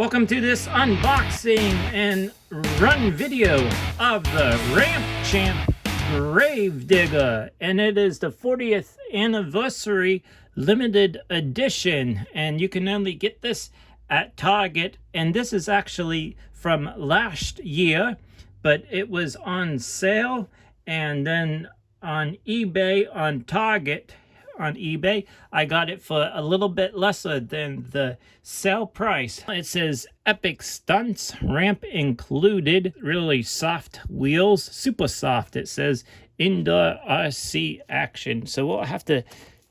Welcome to this unboxing and run video of the Ramp Champ Grave Digger, and it is the 40th anniversary limited edition, and you can only get this at Target. And this is actually from last year, but it was on sale, and then on eBay, on Target, on eBay, I got it for a little bit lesser than the sale price. It says epic stunts, ramp included, really soft wheels, super soft. It says indoor RC action. So we'll have to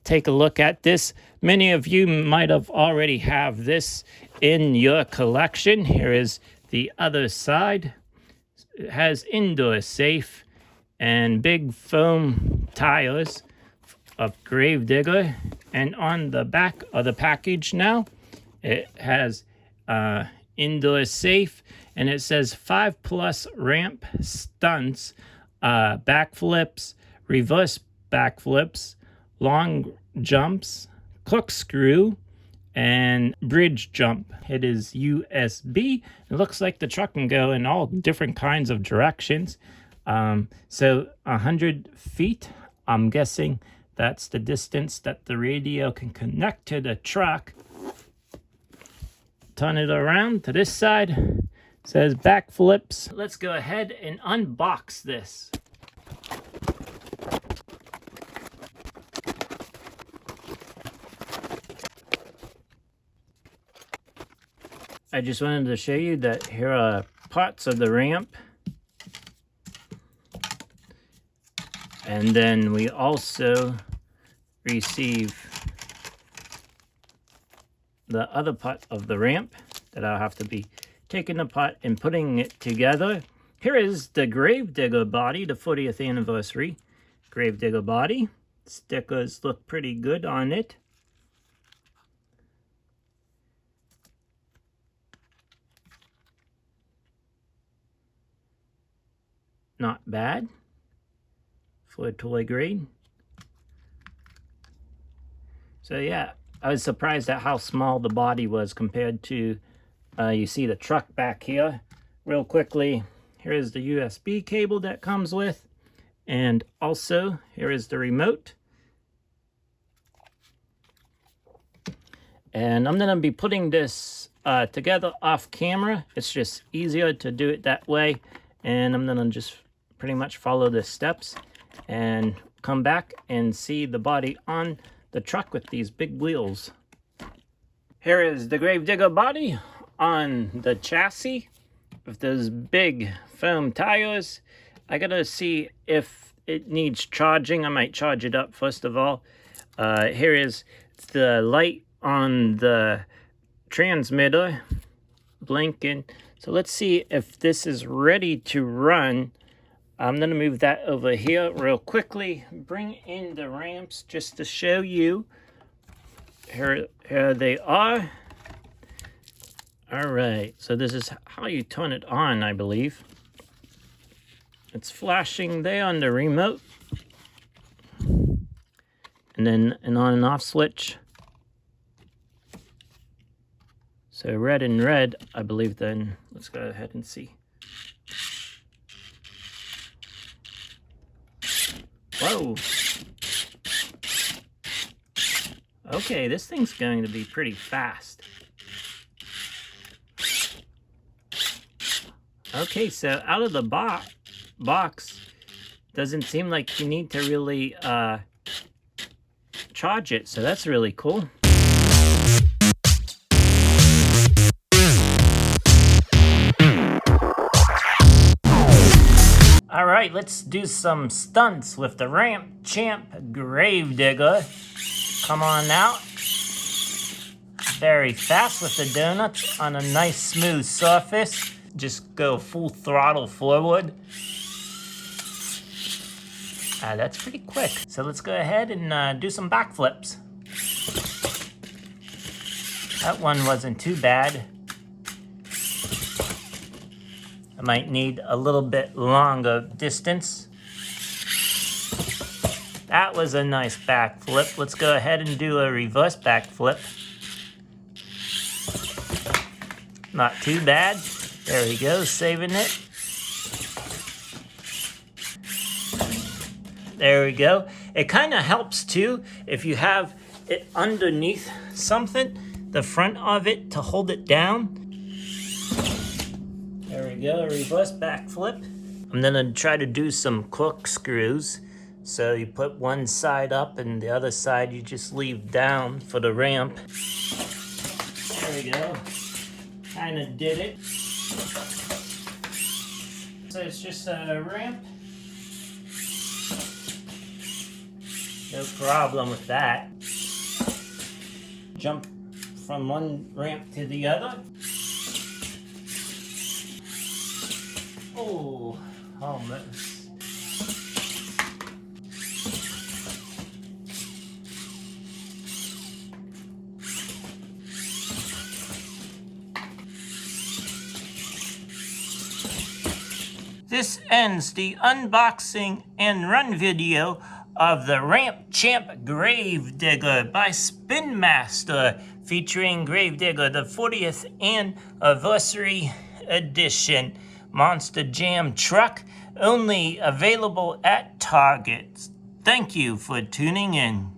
take a look at this. Many of you might have already have this in your collection. Here is the other side. It has indoor safe and big foam tires of Grave Digger, and on the back of the package now it has indoor safe, and it says 5+ ramp stunts, backflips, reverse backflips, long jumps, corkscrew, and bridge jump. It is USB. It looks like the truck can go in all different kinds of directions. So 100 feet, I'm guessing that's the distance that the radio can connect to the truck. Turn it around to this side. It says backflips. Let's go ahead and unbox this. I just wanted to show you that here are parts of the ramp. And then we also receive the other part of the ramp that I'll have to be taking apart and putting it together. Here is the Grave Digger body, the 40th anniversary Grave Digger body. Stickers look pretty good on it. Not bad for a toy grade. So yeah, I was surprised at how small the body was compared to, you see the truck back here. Real quickly, here is the USB cable that comes with, and also here is the remote. And I'm gonna be putting this together off camera. It's just easier to do it that way, and I'm gonna just pretty much follow the steps and come back and see the body on the truck with these big wheels. Here is the Grave Digger body on the chassis with those big foam tires. I gotta see if it needs charging. I might charge it up first of all. Here is the light on the transmitter blinking. So let's see if this is ready to run. I'm going to move that over here real quickly. Bring in the ramps just to show you. Here they are. All right, so this is how you turn it on, I believe. It's flashing there on the remote. And then an on and off switch. So red and red, I believe then. Let's go ahead and see. Whoa. Okay, this thing's going to be pretty fast. Okay, so out of the box, doesn't seem like you need to really charge it, so that's really cool. All right, let's do some stunts with the Ramp Champ Grave Digger. Come on out. Very fast with the donuts on a nice smooth surface. Just go full throttle forward. That's pretty quick. So let's go ahead and do some backflips. That one wasn't too bad. I might need a little bit longer distance. That was a nice backflip. Let's go ahead and do a reverse backflip. not too bad. There we go, saving it. There we go. It kind of helps too if you have it underneath something, the front of it, to hold it down. There we go, reverse backflip. I'm gonna try to do some corkscrews. So you put one side up and the other side you just leave down for the ramp. There we go. Kind of did it. So it's just a ramp. No problem with that. Jump from one ramp to the other. Oh, almost. This ends the unboxing and run video of the Ramp Champ Grave Digger by Spin Master, featuring Grave Digger, the 40th anniversary edition Monster Jam truck, only available at Target. Thank you for tuning in.